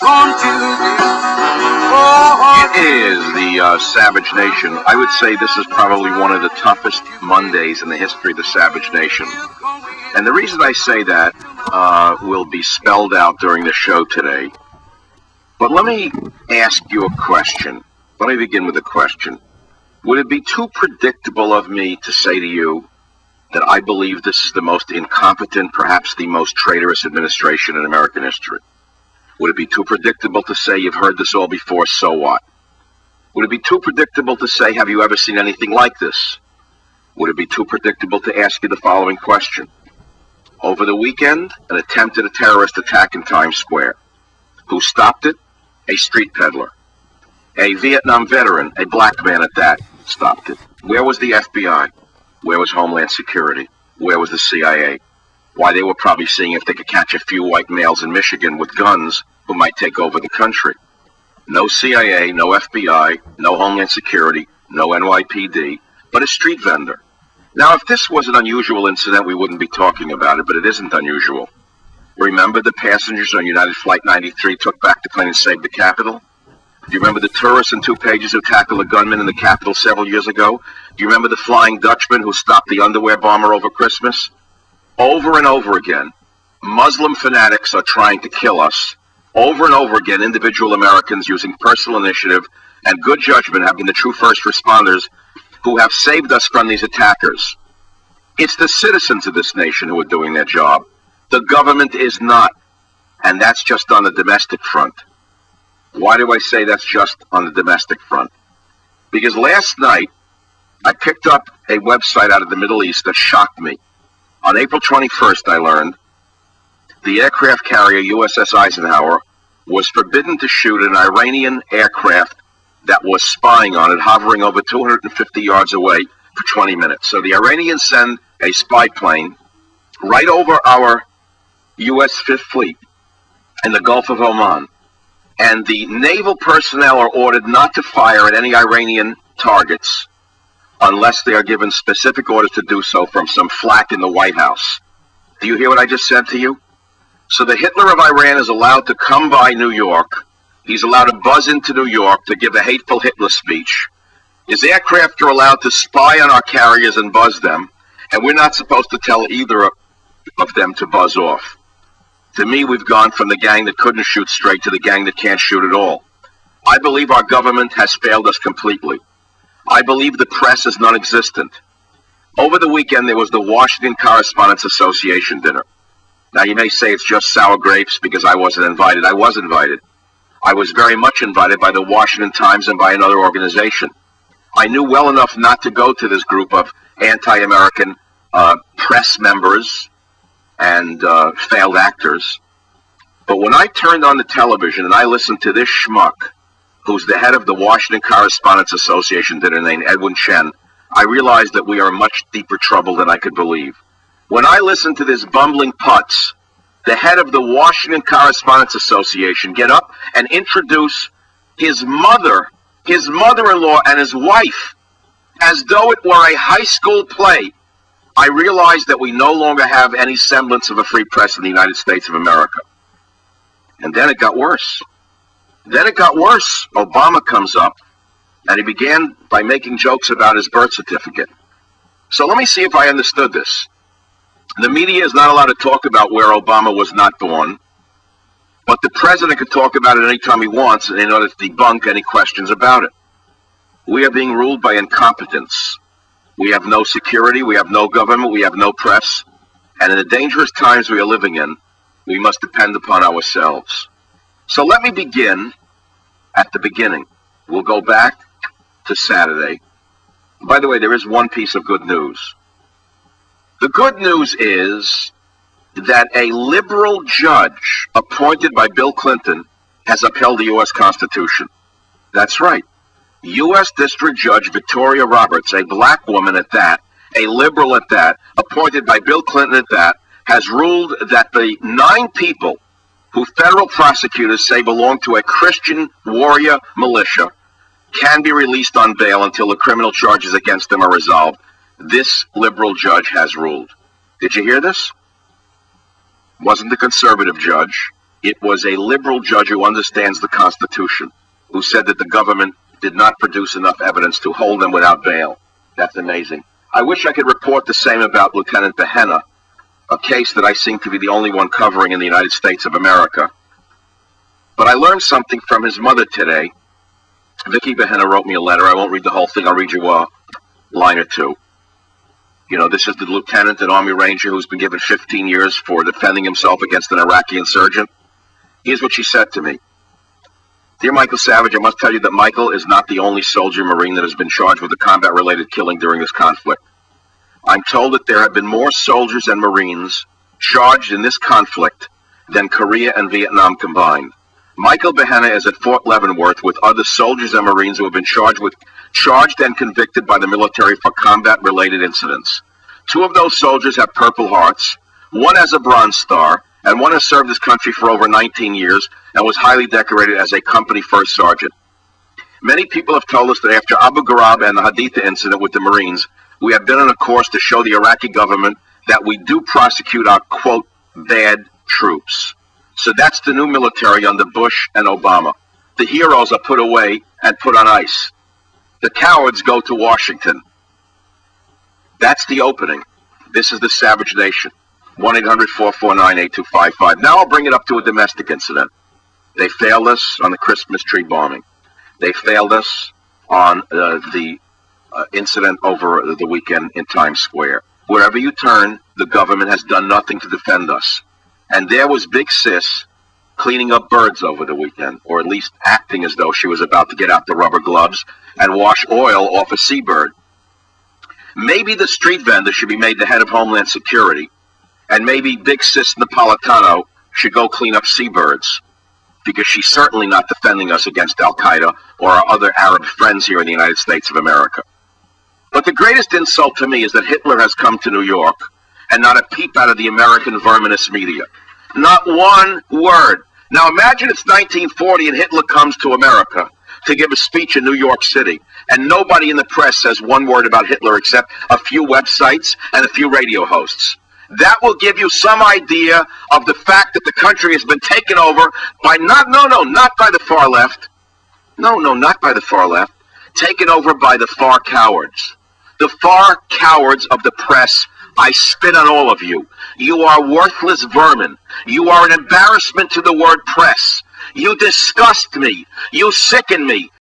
It is the Savage Nation. I would say this is probably one of the toughest Mondays in the history of the Savage Nation. And the reason I say that will be spelled out during the show today. But let me ask you a question. Let me begin with a question. Would it be too predictable of me to say to you that I believe this is the most incompetent, perhaps the most traitorous administration in American history? Would it be too predictable to say you've heard this all before, so what? Would it be too predictable to say, have you ever seen anything like this? Would it be too predictable to ask you the following question? Over the weekend, an attempted a terrorist attack in Times Square. Who stopped it? A street peddler. A Vietnam veteran, a black man at that, stopped it. Where was the FBI? Where was Homeland Security? Where was the CIA? Why, they were probably seeing if they could catch a few white males in Michigan with guns who might take over the country. No CIA, no FBI, no Homeland Security, no NYPD, but a street vendor. Now, if this was an unusual incident, we wouldn't be talking about it, but it isn't unusual. Remember the passengers on United Flight 93 took back the plane and saved the Capitol? Do you remember the tourists in 2 pages who tackled a gunman in the Capitol several years ago? Do you remember the Flying Dutchman who stopped the underwear bomber over Christmas? Over and over again, Muslim fanatics are trying to kill us. Over and over again, individual Americans using personal initiative and good judgment have been the true first responders who have saved us from these attackers. It's the citizens of this nation who are doing their job. The government is not. And that's just on the domestic front. Why do I say that's just on the domestic front? Because last night, I picked up a website out of the Middle East that shocked me. On April 21st, I learned the aircraft carrier USS Eisenhower was forbidden to shoot an Iranian aircraft that was spying on it, hovering over 250 yards away for 20 minutes. So the Iranians send a spy plane right over our U.S. Fifth Fleet in the Gulf of Oman. And the naval personnel are ordered not to fire at any Iranian targets unless they are given specific orders to do so from some flak in the White House. Do you hear what I just said to you? So the Hitler of Iran is allowed to come by New York. He's allowed to buzz into New York to give a hateful Hitler speech. His aircraft are allowed to spy on our carriers and buzz them, and we're not supposed to tell either of them to buzz off. To me, we've gone from the gang that couldn't shoot straight to the gang that can't shoot at all. I believe our government has failed us completely. I believe the press is non-existent. Over the weekend, there was the Washington Correspondents Association dinner. Now, you may say it's just sour grapes because I wasn't invited. I was invited. I was very much invited by the Washington Times and by another organization. I knew well enough not to go to this group of anti-American press members and failed actors. But when I turned on the television and I listened to this schmuck, who's the head of the Washington Correspondents Association dinner named Edwin Chen, I realized that we are in much deeper trouble than I could believe. When I listened to this bumbling putz, the head of the Washington Correspondents Association, get up and introduce his mother-in-law, and his wife, as though it were a high school play, I realized that we no longer have any semblance of a free press in the United States of America. And then it got worse. Obama comes up, and he began by making jokes about his birth certificate. So let me see if I understood this. The media is not allowed to talk about where Obama was not born, but the president can talk about it anytime he wants in order to debunk any questions about it. We are being ruled by incompetence. We have no security, we have no government, we have no press, and in the dangerous times we are living in, we must depend upon ourselves. So let me begin at the beginning. We'll go back to Saturday. By the way, there is one piece of good news. The good news is that a liberal judge appointed by Bill Clinton has upheld the U.S. Constitution. That's right. U.S. District Judge Victoria Roberts, a black woman at that, a liberal at that, appointed by Bill Clinton at that, has ruled that the 9 people who federal prosecutors say belong to a Christian warrior militia can be released on bail until the criminal charges against them are resolved. This liberal judge has ruled. Did you hear this? Wasn't the conservative judge. It was a liberal judge who understands the Constitution, who said that the government did not produce enough evidence to hold them without bail. That's amazing. I wish I could report the same about Lieutenant Behenna, a case that I seem to be the only one covering in the United States of America. But I learned something from his mother today. Vicky Behenna wrote me a letter. I won't read the whole thing. I'll read you a line or two. You know, this is the lieutenant, an Army Ranger who's been given 15 years for defending himself against an Iraqi insurgent. Here's what she said to me. Dear Michael Savage, I must tell you that Michael is not the only soldier Marine that has been charged with a combat-related killing during this conflict. I'm told that there have been more soldiers and Marines charged in this conflict than Korea and Vietnam combined. Michael Behenna is at Fort Leavenworth with other soldiers and Marines who have been charged and convicted by the military for combat-related incidents. 2 of those soldiers have Purple Hearts, 1 has a Bronze Star, and 1 has served his country for over 19 years and was highly decorated as a company first sergeant. Many people have told us that after Abu Ghraib and the Haditha incident with the Marines, we have been on a course to show the Iraqi government that we do prosecute our, quote, bad troops. So that's the new military under Bush and Obama. The heroes are put away and put on ice. The cowards go to Washington. That's the opening. This is the Savage Nation. 1-800-449-8255. Now I'll bring it up to a domestic incident. They failed us on the Christmas tree bombing. They failed us on the incident over the weekend in Times Square. Wherever you turn, the government has done nothing to defend us. And there was Big Sis cleaning up birds over the weekend, or at least acting as though she was about to get out the rubber gloves and wash oil off a seabird. Maybe the street vendor should be made the head of Homeland Security, and maybe Big Sis Napolitano should go clean up seabirds, because she's certainly not defending us against Al-Qaeda or our other Arab friends here in the United States of America. But the greatest insult to me is that Hitler has come to New York, and not a peep out of the American verminous media. Not one word. Now imagine it's 1940 and Hitler comes to America to give a speech in New York City, and nobody in the press says one word about Hitler except a few websites and a few radio hosts. That will give you some idea of the fact that the country has been taken over by not by the far left. Not by the far left. Taken over by the far cowards. The far cowards of the press. I spit on all of you. You are worthless vermin. You are an embarrassment to the word press. You disgust me. You sicken me.